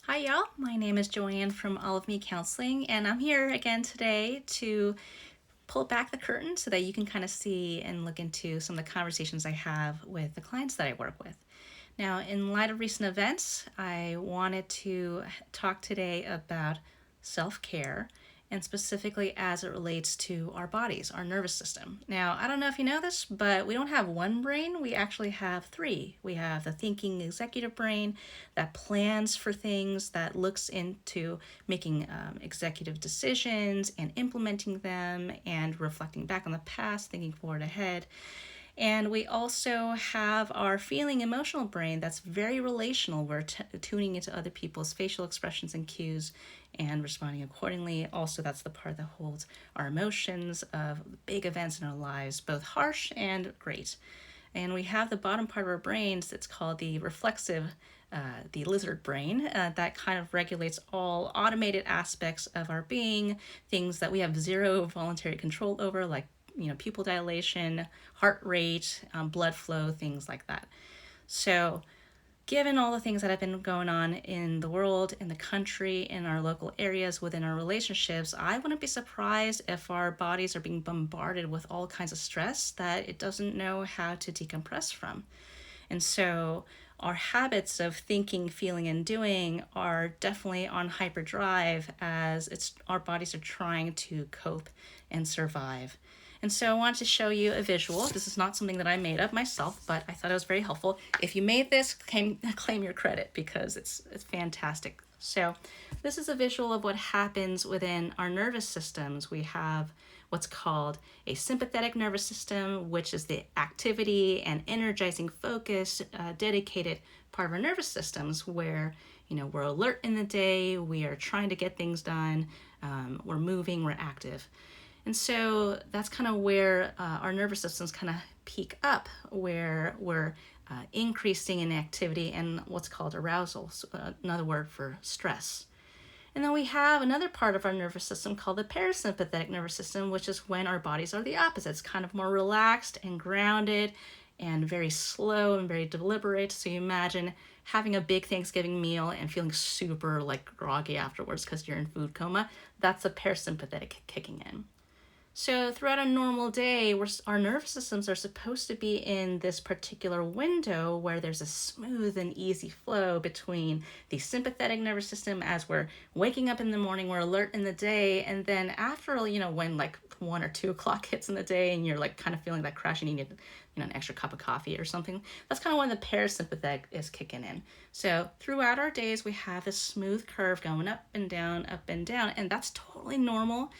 Hi y'all, my name is Joanne from All of Me Counseling, and I'm here again today to pull back the curtain so that you can kind of see and look into some of the conversations I have with the clients that I work with. Now, in light of recent events, I wanted to talk today about self-care and specifically as it relates to our bodies, our nervous system. Now, I don't know if you know this, but we don't have one brain, we actually have three. We have the thinking executive brain that plans for things, that looks into making executive decisions and implementing them and reflecting back on the past, thinking forward ahead. And we also have our feeling emotional brain that's very relational. We're tuning into other people's facial expressions and cues and responding accordingly. Also, that's the part that holds our emotions of big events in our lives, both harsh and great. And we have the bottom part of our brains that's called the reflexive, the lizard brain, that kind of regulates all automated aspects of our being, things that we have zero voluntary control over, like pupil dilation, heart rate, blood flow, things like that. So given all the things that have been going on in the world, in the country, in our local areas, within our relationships, I wouldn't be surprised if our bodies are being bombarded with all kinds of stress that it doesn't know how to decompress from. And so our habits of thinking, feeling, and doing are definitely on hyperdrive as our bodies are trying to cope and survive. And so I wanted to show you a visual. This is not something that I made up myself, but I thought it was very helpful. If you made this, claim your credit because it's fantastic. So this is a visual of what happens within our nervous systems. We have what's called a sympathetic nervous system, which is the activity and energizing focus dedicated part of our nervous systems where we're alert in the day, we are trying to get things done, we're moving, we're active. And so that's kind of where our nervous systems kind of peak up, where we're increasing in activity and what's called arousal, so, another word for stress. And then we have another part of our nervous system called the parasympathetic nervous system, which is when our bodies are the opposites, kind of more relaxed and grounded and very slow and very deliberate. So you imagine having a big Thanksgiving meal and feeling super groggy afterwards because you're in food coma. That's the parasympathetic kicking in. So throughout a normal day, our nervous systems are supposed to be in this particular window where there's a smooth and easy flow between the sympathetic nervous system as we're waking up in the morning, we're alert in the day, and then after, when 1 or 2 o'clock hits in the day and you're kind of feeling that crash and you need an extra cup of coffee or something, that's kind of when the parasympathetic is kicking in. So throughout our days, we have this smooth curve going up and down, and that's totally normal.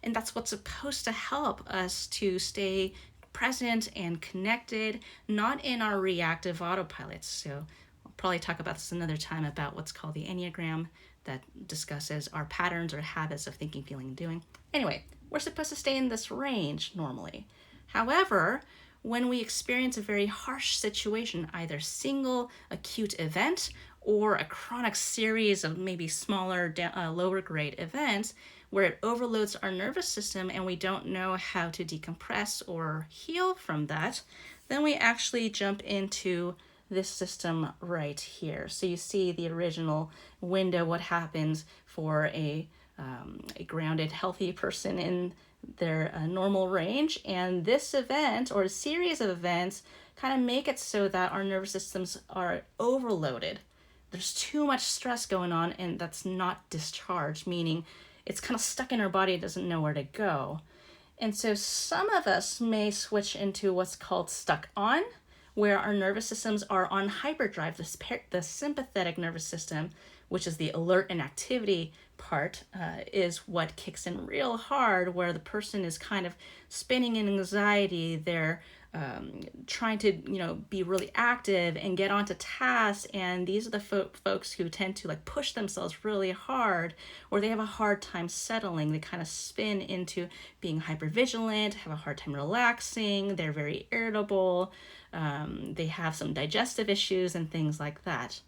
And that's what's supposed to help us to stay present and connected, not in our reactive autopilots. So I'll probably talk about this another time about what's called the Enneagram that discusses our patterns or habits of thinking, feeling, and doing. Anyway, we're supposed to stay in this range normally. However, when we experience a very harsh situation, either single acute event or a chronic series of maybe smaller, lower grade events, where it overloads our nervous system and we don't know how to decompress or heal from that, then we actually jump into this system right here. So you see the original window, what happens for a grounded, healthy person in their normal range. And this event or a series of events kind of make it so that our nervous systems are overloaded. There's too much stress going on and that's not discharged, meaning it's kind of stuck in our body, it doesn't know where to go. And so some of us may switch into what's called stuck on, where our nervous systems are on hyperdrive. The sympathetic nervous system, which is the alert and activity part, is what kicks in real hard, where the person is kind of spinning in anxiety. They're trying to be really active and get onto tasks, and these are the folks who tend to push themselves really hard, or they have a hard time settling. They kind of spin into being hypervigilant, have a hard time relaxing, they're very irritable, they have some digestive issues and things like that.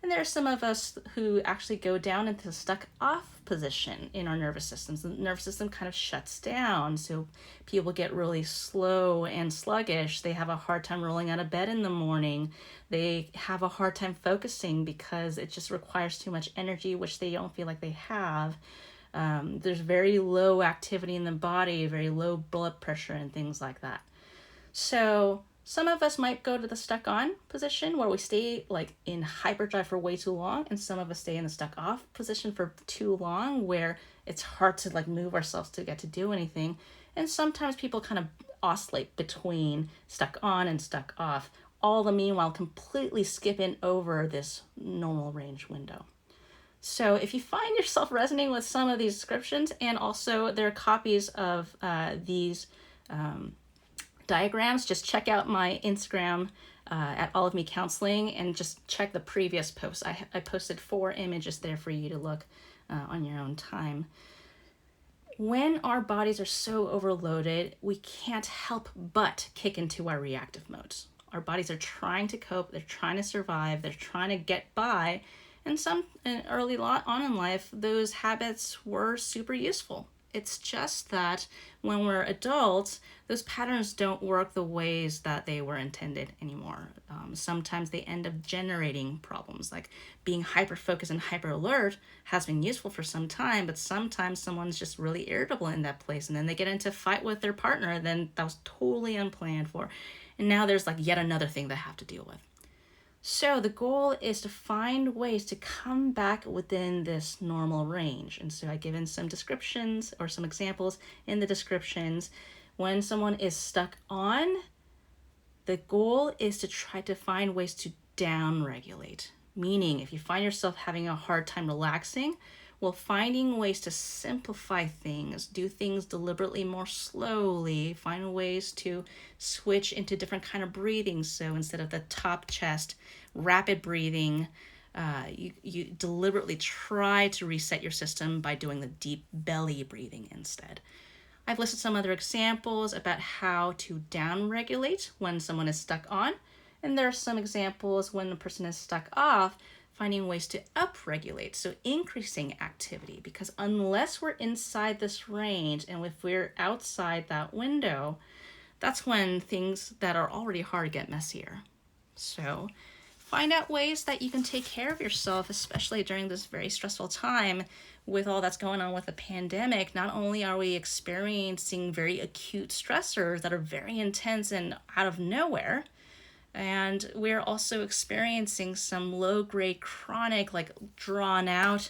And there are some of us who actually go down into the stuck off position in our nervous systems. The nervous system kind of shuts down, so people get really slow and sluggish. They have a hard time rolling out of bed in the morning. They have a hard time focusing because it just requires too much energy, which they don't feel like they have. There's very low activity in the body, very low blood pressure and things like that. So some of us might go to the stuck on position where we stay like in hyperdrive for way too long, and some of us stay in the stuck off position for too long where it's hard to like move ourselves to get to do anything. And sometimes people kind of oscillate between stuck on and stuck off, all the meanwhile completely skipping over this normal range window. So if you find yourself resonating with some of these descriptions, and also there are copies of these diagrams, just check out my Instagram at All of Me Counseling and just check the previous posts. I posted 4 images there for you to look on your own time. When our bodies are so overloaded, we can't help but kick into our reactive modes. Our bodies are trying to cope, they're trying to survive, they're trying to get by, and early on in life, those habits were super useful. It's just that when we're adults, those patterns don't work the ways that they were intended anymore. Sometimes they end up generating problems, like being hyper-focused and hyper-alert has been useful for some time, but sometimes someone's just really irritable in that place, and then they get into a fight with their partner, then that was totally unplanned for. And now there's like yet another thing they have to deal with. So the goal is to find ways to come back within this normal range. And so I given some descriptions or some examples in the descriptions. When someone is stuck on, the goal is to try to find ways to down-regulate. Meaning, if you find yourself having a hard time relaxing, well, finding ways to simplify things, do things deliberately more slowly, find ways to switch into different kind of breathing. So instead of the top chest, rapid breathing, you deliberately try to reset your system by doing the deep belly breathing instead. I've listed some other examples about how to down-regulate when someone is stuck on, and there are some examples when the person is stuck off, finding ways to up-regulate, so increasing activity, because unless we're inside this range and if we're outside that window, that's when things that are already hard get messier. So find out ways that you can take care of yourself, especially during this very stressful time with all that's going on with the pandemic. Not only are we experiencing very acute stressors that are very intense and out of nowhere, and we're also experiencing some low-grade chronic, like drawn-out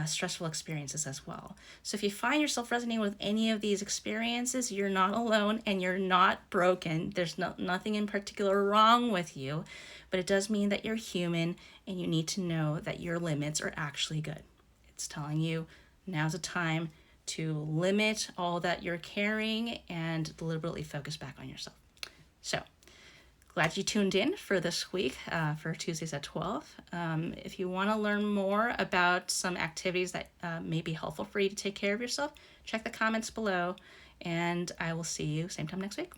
stressful experiences as well. So if you find yourself resonating with any of these experiences, you're not alone and you're not broken. There's nothing in particular wrong with you, but it does mean that you're human and you need to know that your limits are actually good. It's telling you now's a time to limit all that you're carrying and deliberately focus back on yourself. So glad you tuned in for this week for Tuesdays at 12. If you want to learn more about some activities that may be helpful for you to take care of yourself, check the comments below, and I will see you same time next week.